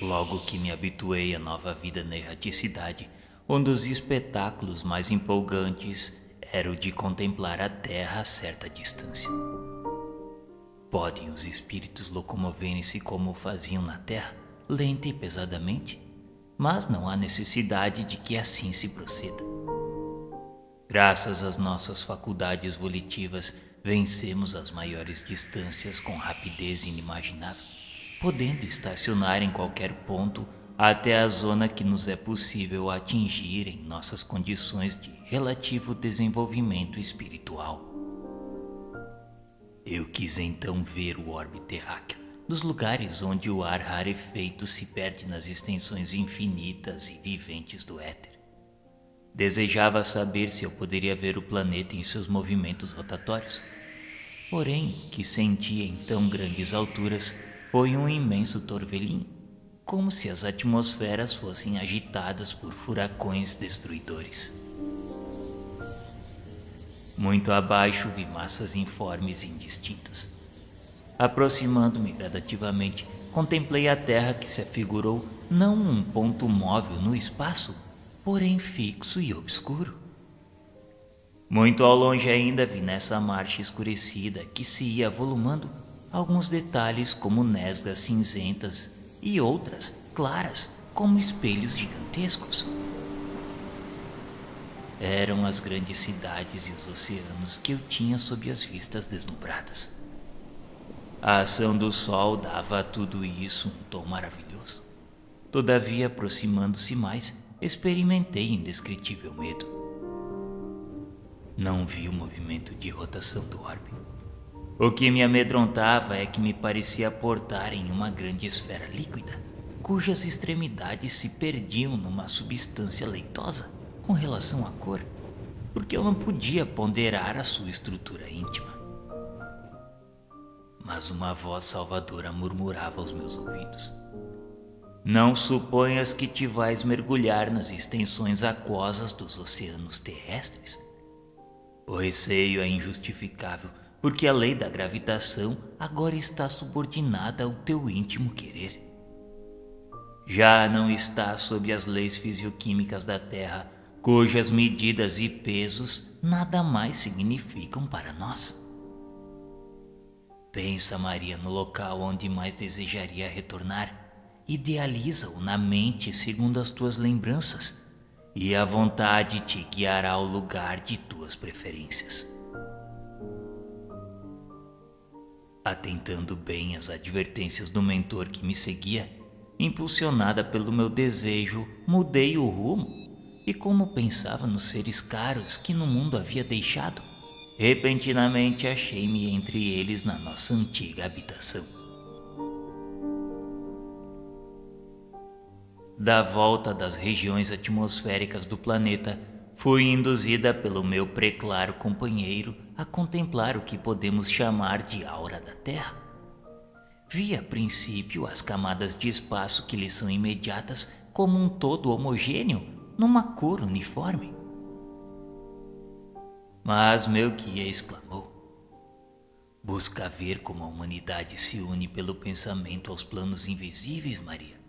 Logo que me habituei à nova vida na erraticidade, um dos espetáculos mais empolgantes era o de contemplar a terra a certa distância. Podem os espíritos locomoverem-se como o faziam na terra, lenta e pesadamente, mas não há necessidade de que assim se proceda. Graças às nossas faculdades volitivas, vencemos as maiores distâncias com rapidez inimaginável, podendo estacionar em qualquer ponto até a zona que nos é possível atingir em nossas condições de relativo desenvolvimento espiritual. Eu quis então ver o orbe terráqueo, nos lugares onde o ar rarefeito se perde nas extensões infinitas e viventes do éter. Desejava saber se eu poderia ver o planeta em seus movimentos rotatórios. Porém, o que senti em tão grandes alturas foi um imenso torvelinho, como se as atmosferas fossem agitadas por furacões destruidores. Muito abaixo vi massas informes e indistintas. Aproximando-me gradativamente, contemplei a Terra que se afigurou não um ponto móvel no espaço, porém fixo e obscuro. Muito ao longe ainda vi nessa marcha escurecida que se ia avolumando alguns detalhes como nesgas cinzentas e outras claras como espelhos gigantescos. Eram as grandes cidades e os oceanos que eu tinha sob as vistas deslumbradas. A ação do sol dava a tudo isso um tom maravilhoso. Todavia, aproximando-se mais, experimentei indescritível medo. Não vi o movimento de rotação do orbe. O que me amedrontava é que me parecia portar em uma grande esfera líquida, cujas extremidades se perdiam numa substância leitosa com relação à cor, porque eu não podia ponderar a sua estrutura íntima. Mas uma voz salvadora murmurava aos meus ouvidos: não suponhas que te vais mergulhar nas extensões aquosas dos oceanos terrestres. O receio é injustificável, porque a lei da gravitação agora está subordinada ao teu íntimo querer. Já não está sob as leis fisioquímicas da Terra, cujas medidas e pesos nada mais significam para nós. Pensa, Maria, no local onde mais desejaria retornar. Idealiza-o na mente segundo as tuas lembranças, e a vontade te guiará ao lugar de tuas preferências. Atentando bem às advertências do mentor que me seguia, impulsionada pelo meu desejo, mudei o rumo, e como pensava nos seres caros que no mundo havia deixado, repentinamente achei-me entre eles na nossa antiga habitação. Da volta das regiões atmosféricas do planeta, fui induzida pelo meu preclaro companheiro a contemplar o que podemos chamar de aura da Terra. Vi a princípio as camadas de espaço que lhe são imediatas como um todo homogêneo, numa cor uniforme. Mas meu guia exclamou: busca ver como a humanidade se une pelo pensamento aos planos invisíveis, Maria.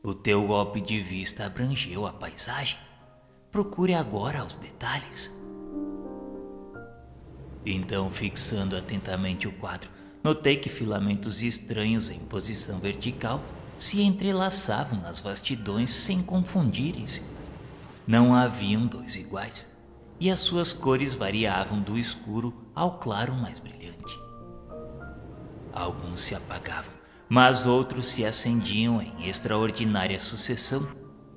O teu golpe de vista abrangeu a paisagem. Procure agora os detalhes. Então, fixando atentamente o quadro, notei que filamentos estranhos em posição vertical se entrelaçavam nas vastidões sem confundirem-se. Não haviam dois iguais, e as suas cores variavam do escuro ao claro mais brilhante. Alguns se apagavam, mas outros se acendiam em extraordinária sucessão,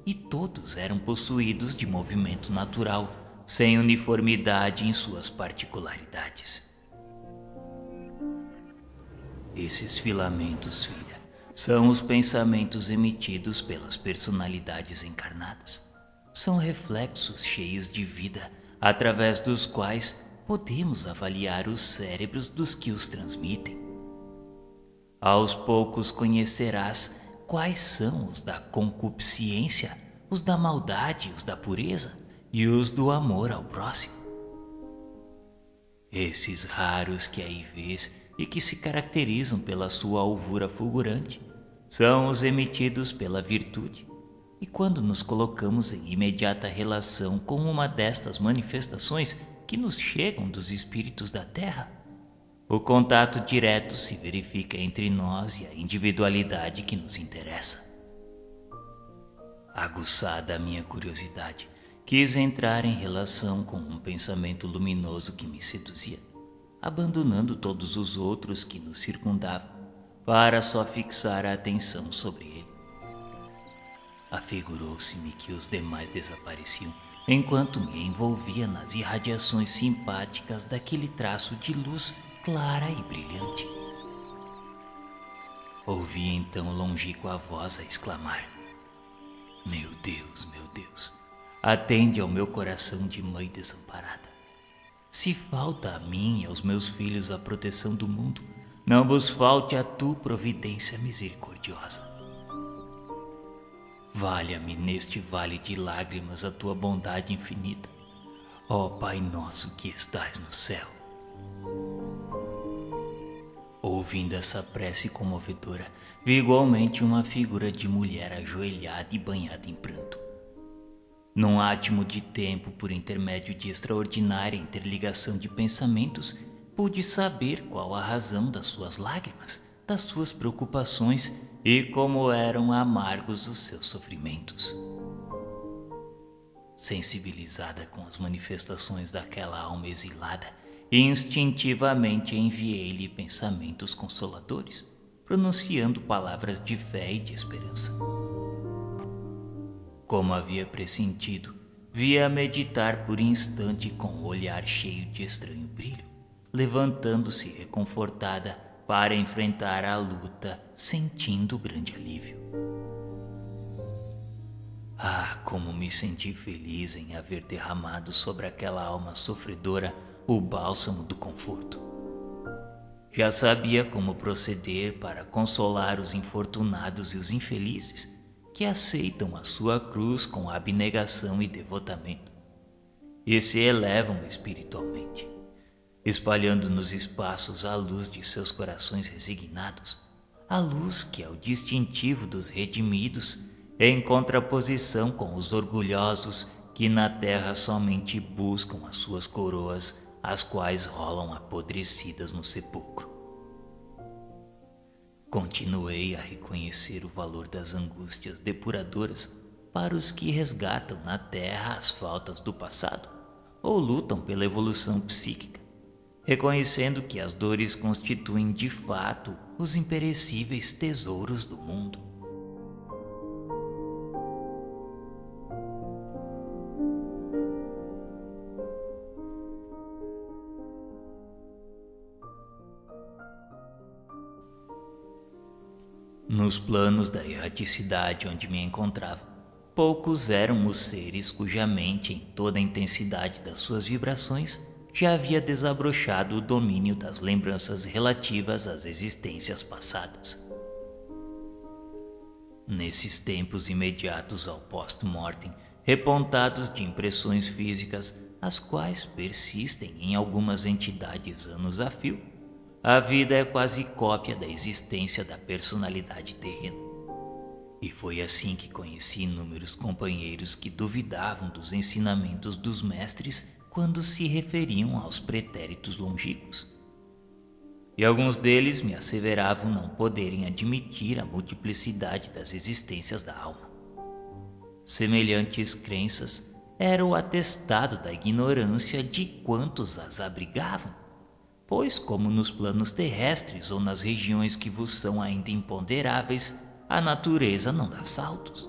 e todos eram possuídos de movimento natural, sem uniformidade em suas particularidades. Esses filamentos, filha, são os pensamentos emitidos pelas personalidades encarnadas. São reflexos cheios de vida, através dos quais podemos avaliar os cérebros dos que os transmitem. Aos poucos conhecerás quais são os da concupiscência, os da maldade, os da pureza e os do amor ao próximo. Esses raros que aí vês e que se caracterizam pela sua alvura fulgurante são os emitidos pela virtude, e quando nos colocamos em imediata relação com uma destas manifestações que nos chegam dos espíritos da terra, o contato direto se verifica entre nós e a individualidade que nos interessa. Aguçada a minha curiosidade, quis entrar em relação com um pensamento luminoso que me seduzia, abandonando todos os outros que nos circundavam, para só fixar a atenção sobre ele. Afigurou-se-me que os demais desapareciam, enquanto me envolvia nas irradiações simpáticas daquele traço de luz clara e brilhante. Ouvi então longínqua voz a exclamar: meu Deus, atende ao meu coração de mãe desamparada. Se falta a mim e aos meus filhos a proteção do mundo, não vos falte a tua providência misericordiosa. Valha-me neste vale de lágrimas a tua bondade infinita, ó Pai nosso que estás no céu. Ouvindo essa prece comovedora, vi igualmente uma figura de mulher ajoelhada e banhada em pranto. Num átimo de tempo, por intermédio de extraordinária interligação de pensamentos, pude saber qual a razão das suas lágrimas, das suas preocupações e como eram amargos os seus sofrimentos. Sensibilizada com as manifestações daquela alma exilada, instintivamente enviei-lhe pensamentos consoladores, pronunciando palavras de fé e de esperança. Como havia pressentido, vi-a meditar por instante com o olhar cheio de estranho brilho, levantando-se reconfortada para enfrentar a luta, sentindo grande alívio. Ah, como me senti feliz em haver derramado sobre aquela alma sofredora o bálsamo do conforto. Já sabia como proceder para consolar os infortunados e os infelizes que aceitam a sua cruz com abnegação e devotamento e se elevam espiritualmente, espalhando nos espaços a luz de seus corações resignados, a luz que é o distintivo dos redimidos, em contraposição com os orgulhosos que na terra somente buscam as suas coroas, as quais rolam apodrecidas no sepulcro. Continuei a reconhecer o valor das angústias depuradoras para os que resgatam na terra as faltas do passado ou lutam pela evolução psíquica, reconhecendo que as dores constituem de fato os imperecíveis tesouros do mundo. Nos planos da erraticidade onde me encontrava, poucos eram os seres cuja mente, em toda a intensidade das suas vibrações, já havia desabrochado o domínio das lembranças relativas às existências passadas. Nesses tempos imediatos ao post-mortem, repontados de impressões físicas, as quais persistem em algumas entidades anos a fio, a vida é quase cópia da existência da personalidade terrena. E foi assim que conheci inúmeros companheiros que duvidavam dos ensinamentos dos mestres quando se referiam aos pretéritos longínquos. E alguns deles me asseveravam não poderem admitir a multiplicidade das existências da alma. Semelhantes crenças eram o atestado da ignorância de quantos as abrigavam, pois, como nos planos terrestres ou nas regiões que vos são ainda imponderáveis, a natureza não dá saltos.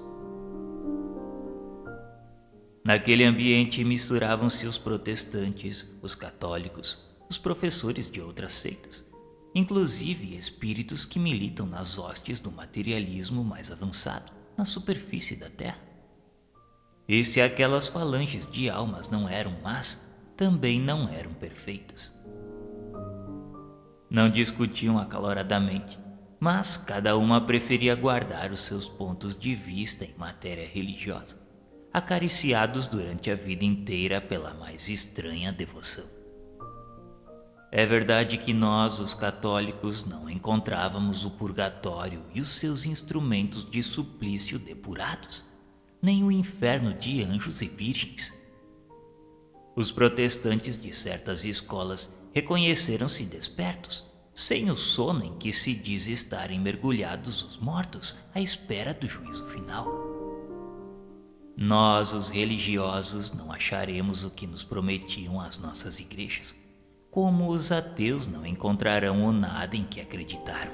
Naquele ambiente misturavam-se os protestantes, os católicos, os professores de outras seitas, inclusive espíritos que militam nas hostes do materialismo mais avançado, na superfície da terra. E se aquelas falanges de almas não eram más, também não eram perfeitas. Não discutiam acaloradamente, mas cada uma preferia guardar os seus pontos de vista em matéria religiosa, acariciados durante a vida inteira pela mais estranha devoção. É verdade que nós, os católicos, não encontrávamos o purgatório e os seus instrumentos de suplício depurados, nem o inferno de anjos e virgens. Os protestantes de certas escolas reconheceram-se despertos, sem o sono em que se diz estarem mergulhados os mortos à espera do juízo final. Nós, os religiosos, não acharemos o que nos prometiam as nossas igrejas, como os ateus não encontrarão o nada em que acreditaram.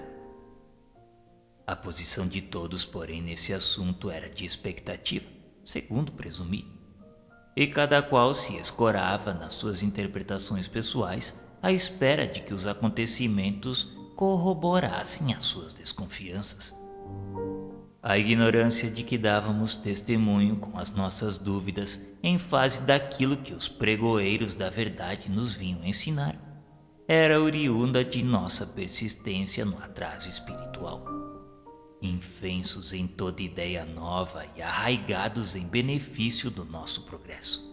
A posição de todos, porém, nesse assunto era de expectativa, segundo presumi, e cada qual se escorava nas suas interpretações pessoais à espera de que os acontecimentos corroborassem as suas desconfianças. A ignorância de que dávamos testemunho com as nossas dúvidas em face daquilo que os pregoeiros da verdade nos vinham ensinar era oriunda de nossa persistência no atraso espiritual, infensos em toda ideia nova e arraigados em benefício do nosso progresso.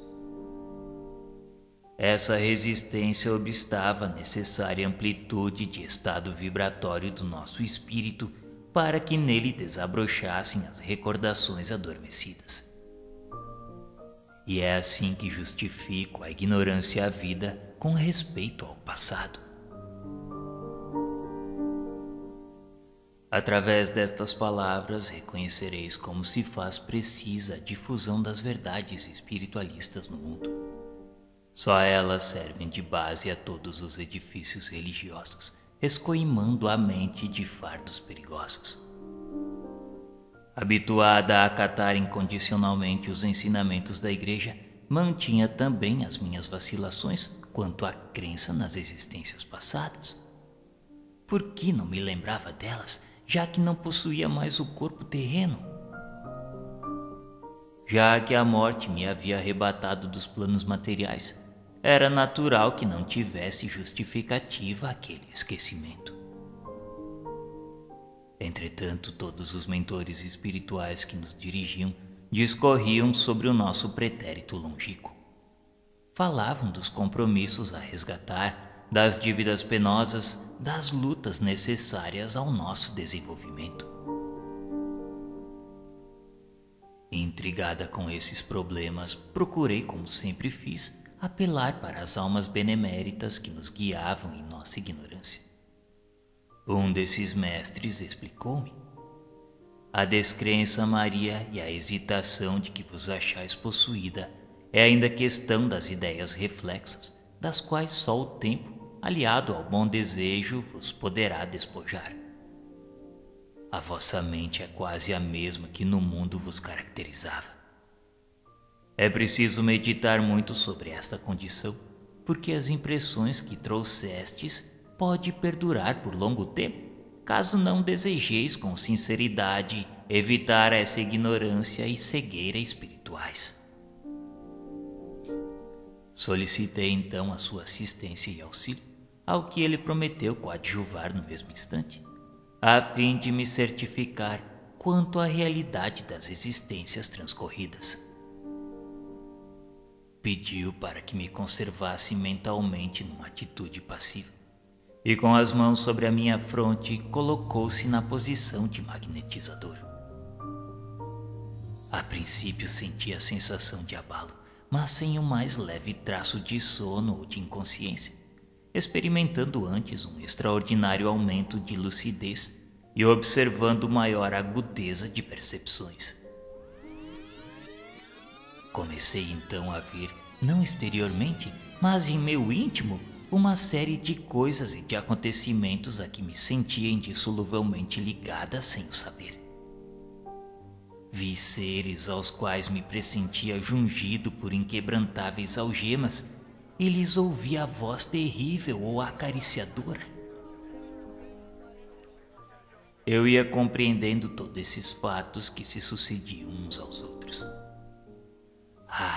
Essa resistência obstava a necessária amplitude de estado vibratório do nosso espírito para que nele desabrochassem as recordações adormecidas. E é assim que justifico a ignorância à vida com respeito ao passado. Através destas palavras reconhecereis como se faz precisa a difusão das verdades espiritualistas no mundo. Só elas servem de base a todos os edifícios religiosos, escoimando a mente de fardos perigosos. Habituada a acatar incondicionalmente os ensinamentos da Igreja, mantinha também as minhas vacilações quanto à crença nas existências passadas. Por que não me lembrava delas, já que não possuía mais o corpo terreno? Já que a morte me havia arrebatado dos planos materiais, era natural que não tivesse justificativa aquele esquecimento. Entretanto, todos os mentores espirituais que nos dirigiam discorriam sobre o nosso pretérito longínquo. Falavam dos compromissos a resgatar, das dívidas penosas, das lutas necessárias ao nosso desenvolvimento. Intrigada com esses problemas, procurei, como sempre fiz, apelar para as almas beneméritas que nos guiavam em nossa ignorância. Um desses mestres explicou-me: a descrença, Maria, e a hesitação de que vos achais possuída é ainda questão das ideias reflexas, das quais só o tempo, aliado ao bom desejo, vos poderá despojar. A vossa mente é quase a mesma que no mundo vos caracterizava. É preciso meditar muito sobre esta condição, porque as impressões que trouxestes pode perdurar por longo tempo, caso não desejeis com sinceridade evitar essa ignorância e cegueira espirituais. Solicitei então a sua assistência e auxílio, ao que ele prometeu coadjuvar no mesmo instante, a fim de me certificar quanto à realidade das existências transcorridas. Pediu para que me conservasse mentalmente numa atitude passiva e, com as mãos sobre a minha fronte, colocou-se na posição de magnetizador. A princípio senti a sensação de abalo, mas sem o mais leve traço de sono ou de inconsciência, experimentando antes um extraordinário aumento de lucidez e observando maior agudeza de percepções. Comecei então a ver, não exteriormente, mas em meu íntimo, uma série de coisas e de acontecimentos a que me sentia indissoluvelmente ligada sem o saber. Vi seres aos quais me pressentia jungido por inquebrantáveis algemas e lhes ouvi a voz terrível ou acariciadora. Eu ia compreendendo todos esses fatos que se sucediam uns aos outros.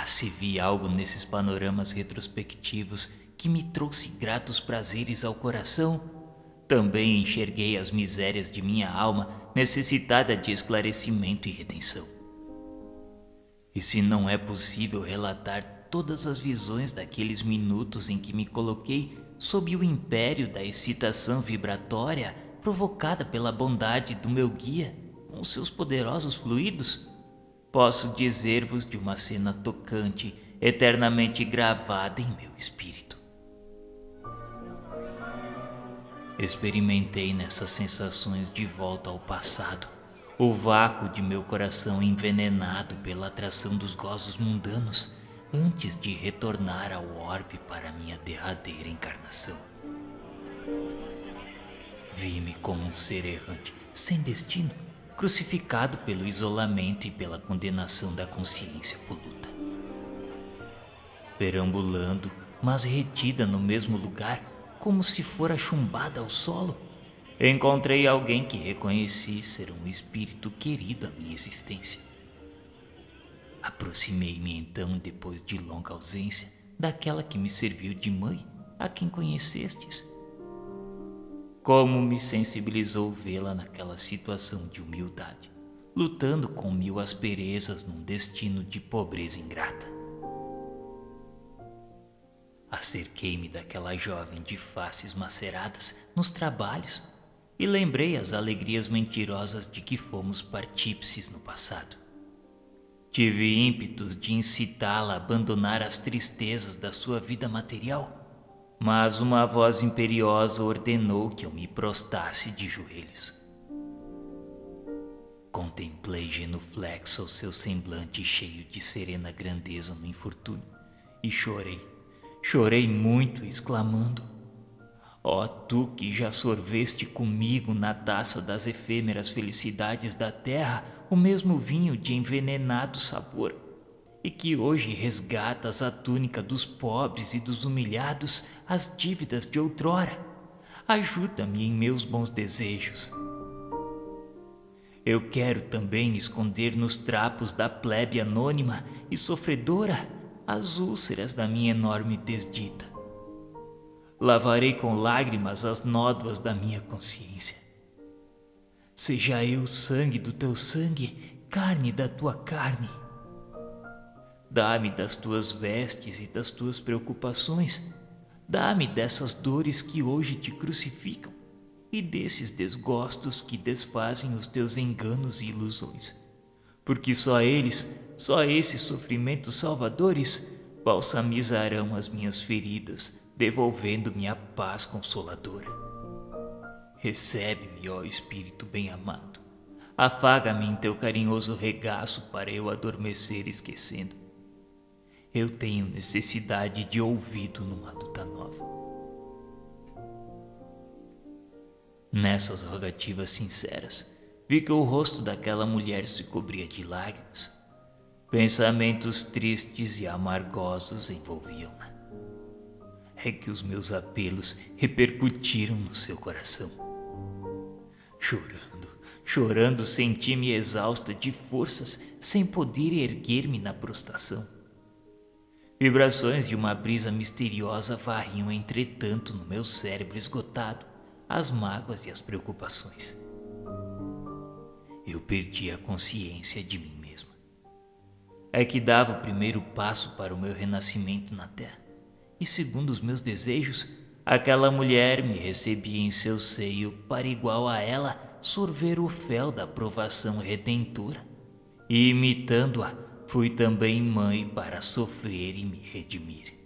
Se vi algo nesses panoramas retrospectivos que me trouxe gratos prazeres ao coração, também enxerguei as misérias de minha alma necessitada de esclarecimento e redenção. E se não é possível relatar todas as visões daqueles minutos em que me coloquei sob o império da excitação vibratória provocada pela bondade do meu guia com seus poderosos fluidos, posso dizer-vos de uma cena tocante, eternamente gravada em meu espírito. Experimentei nessas sensações de volta ao passado, o vácuo de meu coração envenenado pela atração dos gozos mundanos, antes de retornar ao orbe para minha derradeira encarnação. Vi-me como um ser errante, sem destino, crucificado pelo isolamento e pela condenação da consciência poluta. Perambulando, mas retida no mesmo lugar, como se fora chumbada ao solo, encontrei alguém que reconheci ser um espírito querido à minha existência. Aproximei-me então, depois de longa ausência, daquela que me serviu de mãe, a quem conhecestes. Como me sensibilizou vê-la naquela situação de humildade, lutando com 1000 asperezas num destino de pobreza ingrata. Acerquei-me daquela jovem de faces maceradas nos trabalhos e lembrei as alegrias mentirosas de que fomos partícices no passado. Tive ímpetos de incitá-la a abandonar as tristezas da sua vida material, mas uma voz imperiosa ordenou que eu me prostrasse de joelhos. Contemplei genuflexa o seu semblante cheio de serena grandeza no infortúnio e chorei muito, exclamando: ó tu que já sorveste comigo na taça das efêmeras felicidades da terra o mesmo vinho de envenenado sabor, e que hoje resgatas a túnica dos pobres e dos humilhados, as dívidas de outrora, ajuda-me em meus bons desejos. Eu quero também esconder nos trapos da plebe anônima e sofredora as úlceras da minha enorme desdita. Lavarei com lágrimas as nódoas da minha consciência. Seja eu sangue do teu sangue, carne da tua carne. Dá-me das tuas vestes e das tuas preocupações. Dá-me dessas dores que hoje te crucificam e desses desgostos que desfazem os teus enganos e ilusões. Porque só esses sofrimentos salvadores, balsamizarão as minhas feridas, devolvendo-me a paz consoladora. Recebe-me, ó Espírito bem-amado. Afaga-me em teu carinhoso regaço para eu adormecer esquecendo. Eu tenho necessidade de ouvido numa luta nova. Nessas rogativas sinceras, vi que o rosto daquela mulher se cobria de lágrimas. Pensamentos tristes e amargosos envolviam-na. É que os meus apelos repercutiram no seu coração. Chorando, senti-me exausta de forças, sem poder erguer-me na prostração. Vibrações de uma brisa misteriosa varriam, entretanto, no meu cérebro esgotado, as mágoas e as preocupações. Eu perdi a consciência de mim mesma. É que dava o primeiro passo para o meu renascimento na terra, e segundo os meus desejos, aquela mulher me recebia em seu seio para, igual a ela, sorver o fel da provação redentora, e imitando-a, fui também mãe para sofrer e me redimir.